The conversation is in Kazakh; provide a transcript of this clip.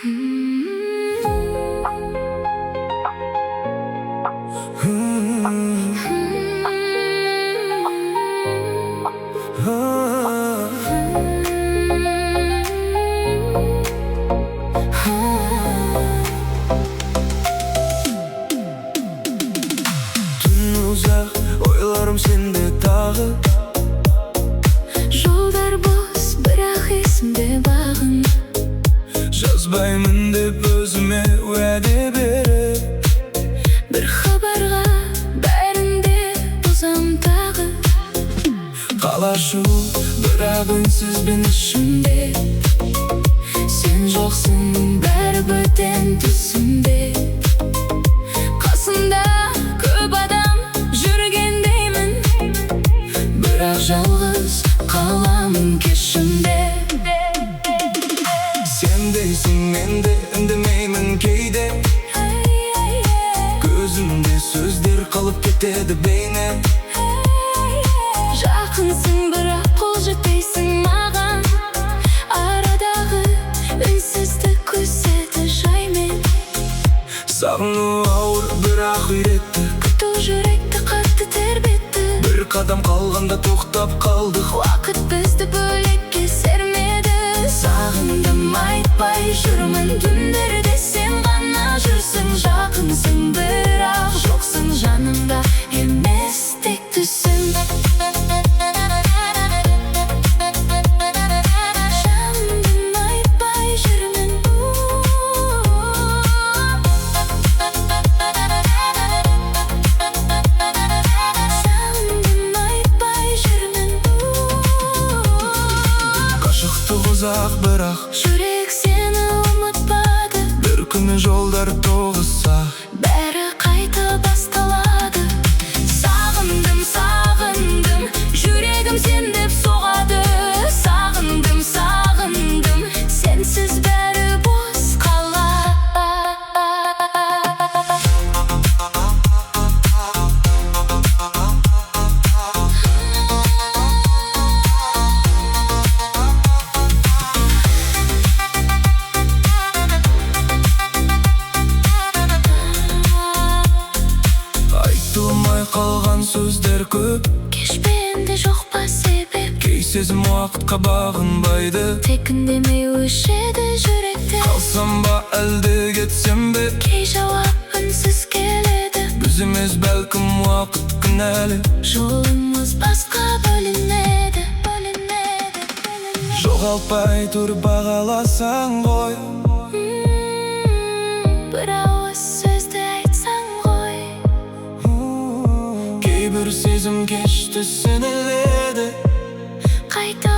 Tün uzak, oylarım sende tағы. Жолдар бос, бірақ есімде бағың. Жазбаймын деп өзіме уәде беріп, Бір хабарға бәрінде бұзам тағы. қалашу, бірақ үнсіз бен ішімде. Сен жоқсың, бәрі бөтен түсімде. Қасымда көп адам жүргендеймін, Бірақ жалғыз қаламын кешімде. сен дейсің, мен де үндемеймін кейде. Көзімде сөздер қалып кетеді бейне. Жақынсың, бірақ қол жетпейсің маған. Арадағы үнсіздік көсеті жаймен. Сағыну ауыр, бірақ үйретті. Күту жүректі қатты тербетті. Бір қадам қалғанда тоқтап қалдық. Уақыт бізді бөлекке сермеді. Сағындым, айтпай жүрмін түндерде. Сен ғана жүрсің, жақынсың, бірақ жоқсың жанымда. Емес тек түсім. Жанымдым, айтпай жүрмін. Жанымдым, айтпай жүрмін. Қашықтық ұзақ, бірақ Жүрек сені ұмытпады. бір күні жолдар тоғыса, Бәрі қайта басталады. Сағындым, сағындым, жүрегім сен деп соғады. Сағындым, сағындым, сенсіз бәрі бос қалады. айтылмай қалған сөздер көп. Кешпенде жоқ па себеп? Кей сезім уақытқа бағынбайды. Тек үндемей өшеді жүректе. Қалсам ба әлде кетсем бе? Кей жауап үнсіз келеді. Біз емес бәлкім уақыт кінәлі. Жолымыз басқа бөлінеді. Жоғалтпай тұр бағаласаң ғой. Бір ауыз сөзді айтсаң ғой. Кейбір сезім кеш түсініледі. Қайта